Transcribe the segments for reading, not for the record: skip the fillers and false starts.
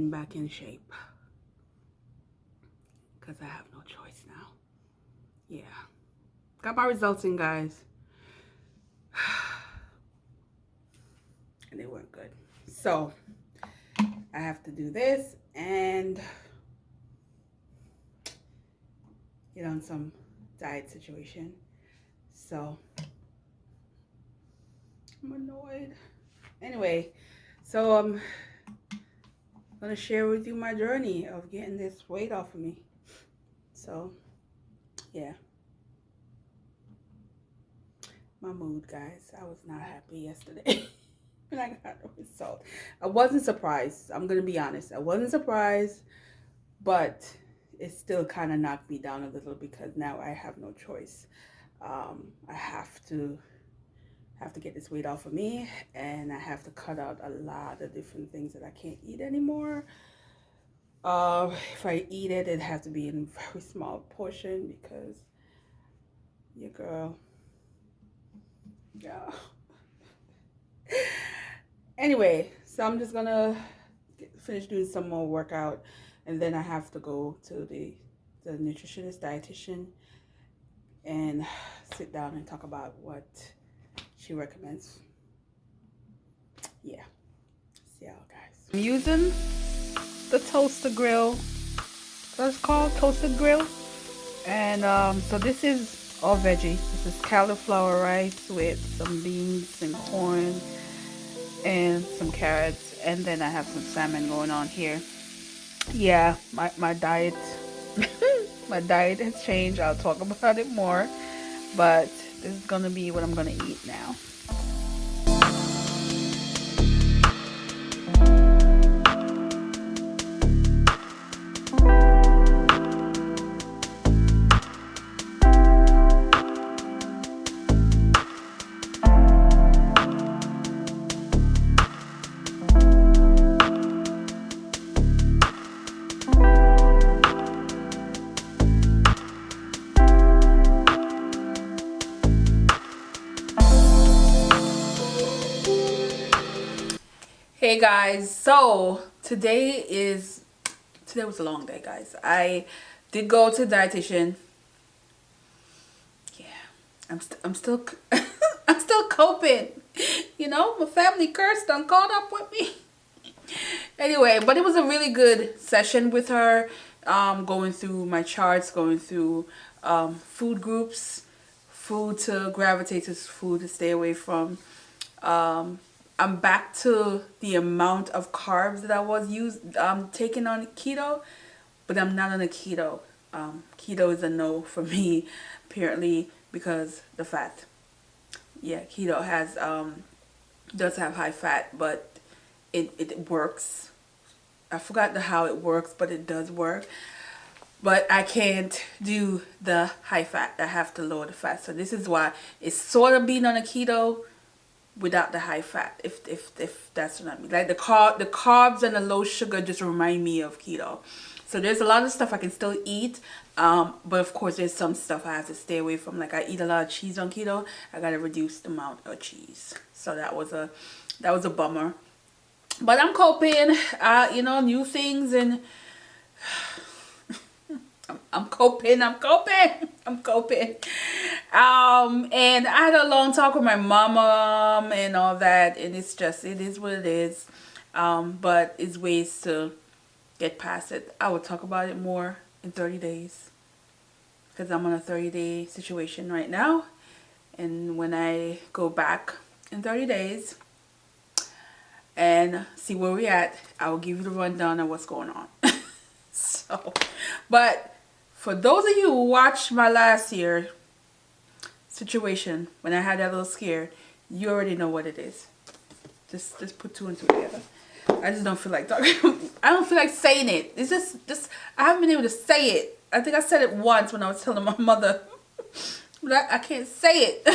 getting back in shape. Because I have no choice now. Yeah. Got my results in, guys. And they weren't good. So, I have to do this and get on some diet situation. So, I'm annoyed. Anyway, so I'm gonna share with you my journey of getting this weight off of me. So, yeah. My mood, guys. I was not happy yesterday when I got the result. I wasn't surprised. I'm gonna be honest. I wasn't surprised, but it still kind of knocked me down a little because now I have no choice. I have to get this weight off of me, and I have to cut out a lot of different things that I can't eat anymore. If I eat it, it has to be in a very small portion because your girl, yeah. Anyway, so I'm just gonna finish doing some more workout, and then I have to go to the nutritionist, dietitian, and sit down and talk about what she recommends. Yeah. See y'all, guys. I'm using the toaster grill. That's called toasted grill. And so this is all veggie. This is cauliflower rice with some beans and corn and some carrots, and then I have some salmon going on here. Yeah, my diet my diet has changed. I'll talk about it more, but this is gonna be what I'm gonna eat now. Hey guys, so today was a long day, guys. I did go to the dietitian. Yeah, I'm still I'm still coping. You know, my family curse done caught up with me. Anyway, but it was a really good session with her. Going through my charts, going through food groups, food to gravitate to, food to stay away from. I'm back to the amount of carbs that I was taking on keto, but I'm not on a keto. Keto is a no for me, apparently, because the fat. Yeah, keto has does have high fat, but it works. I forgot how it works, but it does work. But I can't do the high fat. I have to lower the fat. So this is why it's sort of being on a keto without the high fat, if that's what I mean. Like the carbs and the low sugar just remind me of keto. So there's a lot of stuff I can still eat, but of course there's some stuff I have to stay away from. Like I eat a lot of cheese on keto. I gotta reduce the amount of cheese. So that was a bummer. But I'm coping. You know, new things, and I'm coping. And I had a long talk with my mama and all that, and it is what it is. But it's ways to get past it. I will talk about it more in 30 days because I'm on a 30-day situation right now, and when I go back in 30 days and see where we're at, I will give you the rundown of what's going on. So, but for those of you who watched my last year situation when I had that little scare, you already know what it is. Just put two and two together. I just don't feel like talking. I don't feel like saying it. It's just I haven't been able to say it. I think I said it once when I was telling my mother, but I can't say it.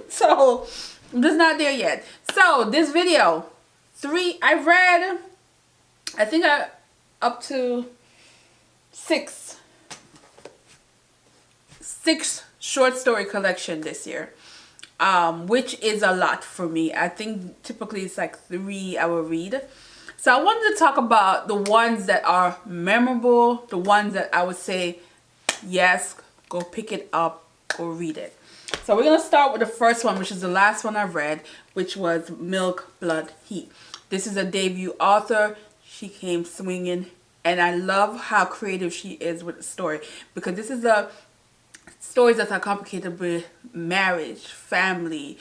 So I'm just not there yet. So this video, I think up to six short story collection this year, which is a lot for me. I think typically it's like 3 I will read. So I wanted to talk about the ones that are memorable, the ones that I would say, yes, go pick it up, go read it. So we're going to start with the first one, which is the last one I read, which was Milk, Blood, Heat. This is a debut author. She came swinging, and I love how creative she is with the story, because this is a stories that are complicated with marriage, family,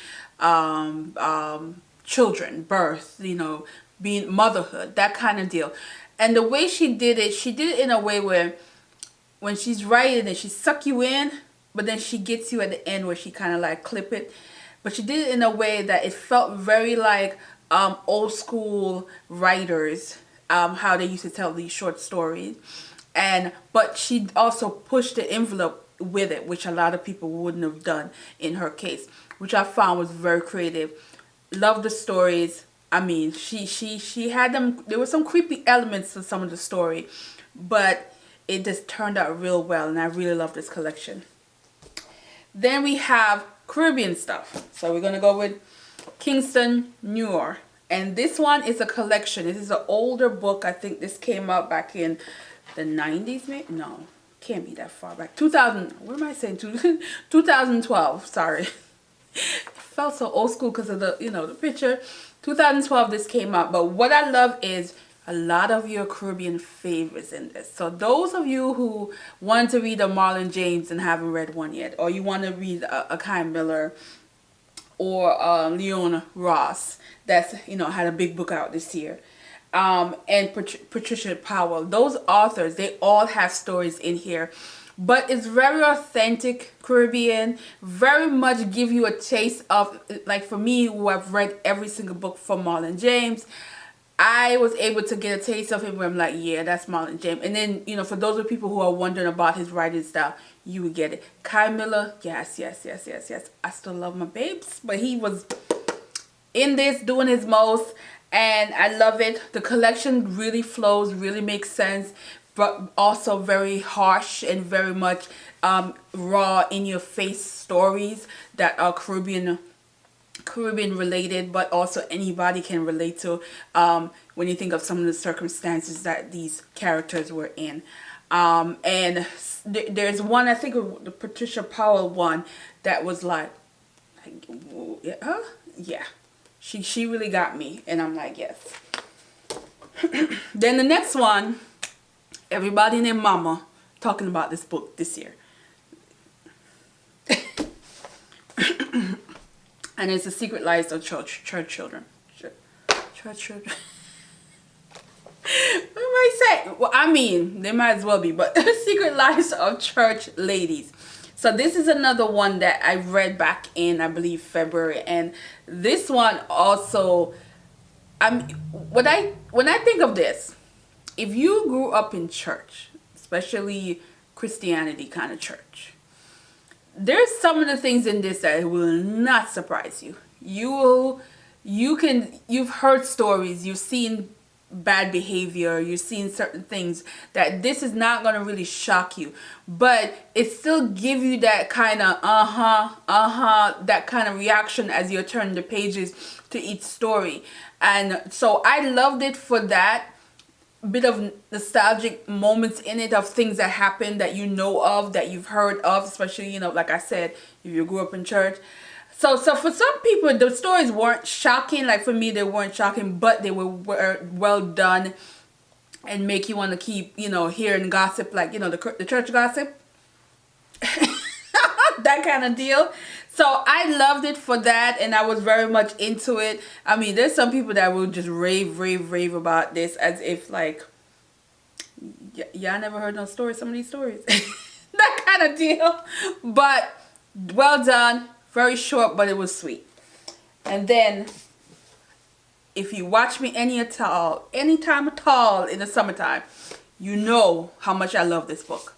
children, birth, you know, being motherhood, that kind of deal. And the way she did it in a way where when she's writing it, she suck you in, but then she gets you at the end where she kind of like clip it. But she did it in a way that it felt very like old school writers, how they used to tell these short stories. But she also pushed the envelope with it, which a lot of people wouldn't have done in her case, which I found was very creative. Love the stories. I mean, she had them. There were some creepy elements to some of the story, but it just turned out real well, and I really love this collection. Then we have Caribbean stuff. So we're gonna go with Kingston, New York, and this one is a collection. This is an older book. I think this came out back in the 90s, maybe? No, can't be that far back. 2000. What am I saying? 2012. Sorry. It felt so old school because of the, you know, the picture. 2012 this came out, but what I love is a lot of your Caribbean favorites in this. So those of you who want to read a Marlon James and haven't read one yet, or you want to read a Kai Miller or Leon Ross, that's, you know, had a big book out this year, and Patricia Powell, those authors, they all have stories in here. But it's very authentic Caribbean, very much give you a taste of, like for me, who I've read every single book from Marlon James, I was able to get a taste of him where I'm like, yeah, that's Marlon James. And then, you know, for those of people who are wondering about his writing style, you would get it. Kai Miller, yes. I still love my babes, but he was in this doing his most, and I love it. The collection really flows, really makes sense, but also very harsh and very much raw, in your face stories that are Caribbean related, but also anybody can relate to when you think of some of the circumstances that these characters were in. And there's one, I think the Patricia Powell one, that was like yeah, she really got me, and I'm like, yes. Then the next one, everybody and their mama talking about this book this year. And it's The Secret Lives of Church Children. Church Children. What am I saying? Well, I mean, they might as well be, but Secret Lives of Church Ladies. So this is another one that I read back in, I believe, February. And this one also, when I think of this, if you grew up in church, especially Christianity kind of church, there's some of the things in this that will not surprise you. You've heard stories, you've seen bad behavior, you've seen certain things that this is not going to really shock you, but it still give you that kind of that kind of reaction as you're turning the pages to each story. And so I loved it for that bit of nostalgic moments in it, of things that happened that you know of, that you've heard of, especially, you know, like I said, if you grew up in church. So for some people, the stories weren't shocking. Like for me, they weren't shocking, but they were well done and make you want to keep, you know, hearing gossip, like, you know, the church gossip. That kind of deal. So I loved it for that, and I was very much into it. I mean, there's some people that will just rave about this as if like, y'all never heard no stories, some of these stories. That kind of deal. But well done. Very short, but it was sweet. And then, if you watch me anytime at all in the summertime, you know how much I love this book.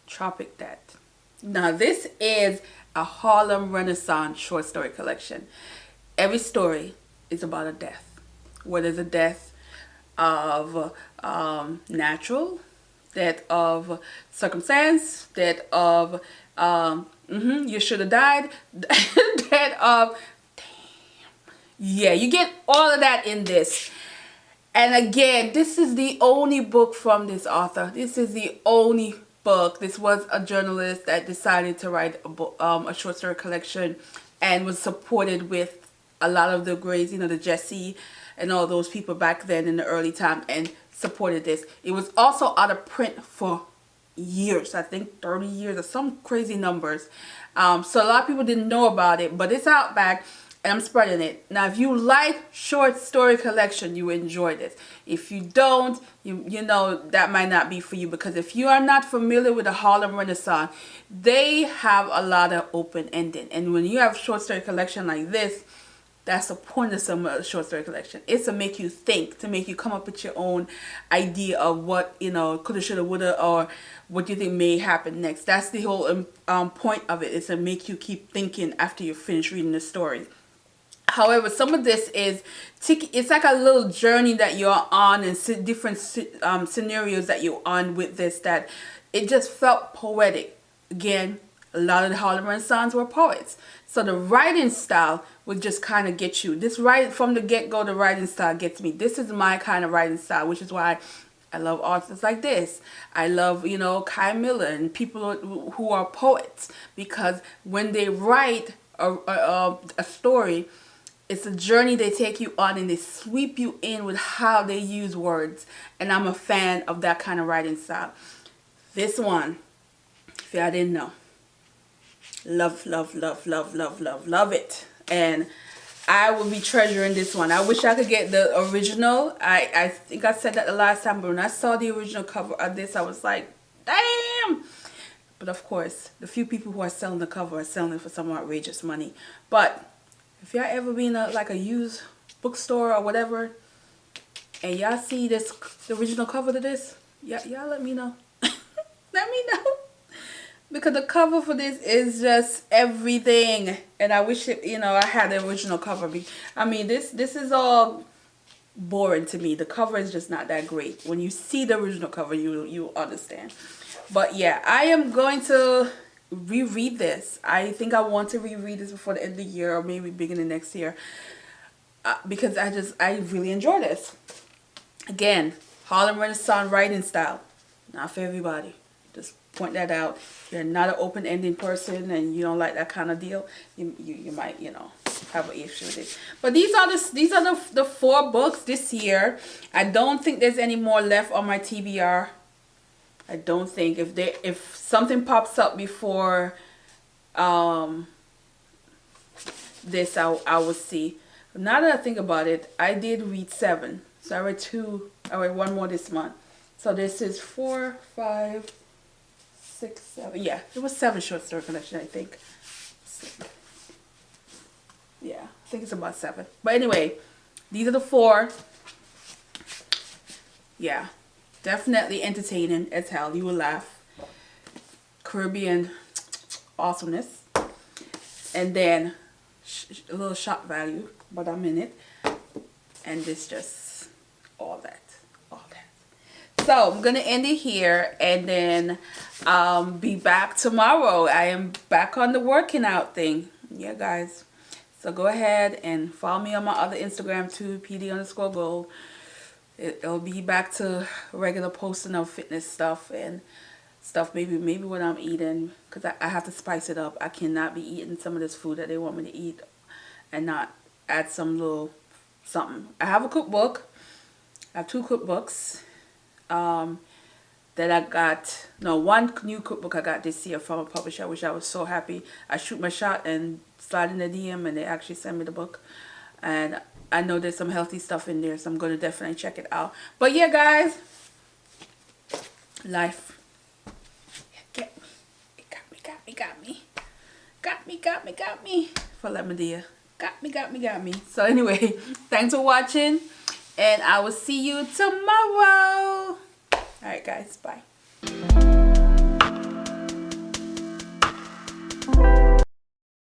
Tropic Death. Now this is a Harlem Renaissance short story collection. Every story is about a death. Whether it's a death of natural, death of circumstance, death of you should have died, death of, yeah, you get all of that in this. And again, this is the only book from this author. This is the only book. This was a journalist that decided to write a book, a short story collection, and was supported with a lot of the grades, you know, the Jesse and all those people back then in the early time, and supported this. It was also out of print for years, I think 30 years or some crazy numbers. So a lot of people didn't know about it, but it's out back. And I'm spreading it. Now, if you like short story collection, you enjoy this. If you don't, you know that might not be for you, because if you are not familiar with the Harlem Renaissance, they have a lot of open ending. And when you have short story collection like this, that's the point of some short story collection. It's to make you think, to make you come up with your own idea of what, you know, coulda, shoulda, woulda, or what you think may happen next. That's the whole point of it, is to make you keep thinking after you finish reading the story. However, some of this is, it's like a little journey that you're on, and different scenarios that you're on with this, that it just felt poetic. Again, a lot of the Harlem Renaissance were poets. So the writing style would just kind of get you. This writing, from the get-go, the writing style gets me. This is my kind of writing style, which is why I love authors like this. I love, you know, Kai Miller and people who are poets, because when they write a story, it's a journey they take you on, and they sweep you in with how they use words. And I'm a fan of that kind of writing style. This one, if y'all didn't know, love, love, love, love, love, love, love it. And I will be treasuring this one. I wish I could get the original. I think I said that the last time, but when I saw the original cover of this, I was like, damn. But of course, the few people who are selling the cover are selling it for some outrageous money. But if y'all ever been like a used bookstore or whatever, and y'all see this, the original cover to this, y'all let me know. Let me know. Because the cover for this is just everything. And I wish it, you know, I had the original cover. I mean, this is all boring to me. The cover is just not that great. When you see the original cover, you understand. But yeah, I am going to reread this. I think I want to reread this before the end of the year, or maybe beginning next year, because I really enjoy this. Again, Harlem Renaissance writing style, not for everybody. Just point that out. If you're not an open-ending person and you don't like that kind of deal, you might, you know, have an issue with it. But these are the 4 books this year. I don't think there's any more left on my TBR. I don't think. If something pops up before this, I will see. Now that I think about it, I did read 7. So I read 2. I read 1 more this month. So this is 4, 5, 6, 7. Yeah, it was 7 short story collection, I think. Yeah, I think it's about 7. But anyway, these are the 4. Yeah. Definitely entertaining as hell. You will laugh. Caribbean awesomeness. And then a little shock value, but I'm in it. And this just all that. So I'm gonna end it here, and then be back tomorrow. I am back on the working out thing. Yeah, guys. So go ahead and follow me on my other Instagram too, PD_gold. It'll be back to regular posting of fitness stuff and stuff, maybe what I'm eating, because I have to spice it up. I cannot be eating some of this food that they want me to eat and not add some little something. I have a cookbook. I have 2 cookbooks that I got. No, 1 new cookbook I got this year from a publisher, which I was so happy. I shoot my shot and slide in the DM, and they actually sent me the book. And I know there's some healthy stuff in there, so I'm going to definitely check it out. But yeah, guys, life, get me. It got me. For Lemondia. Got me. So anyway, thanks for watching, and I will see you tomorrow. All right, guys, bye.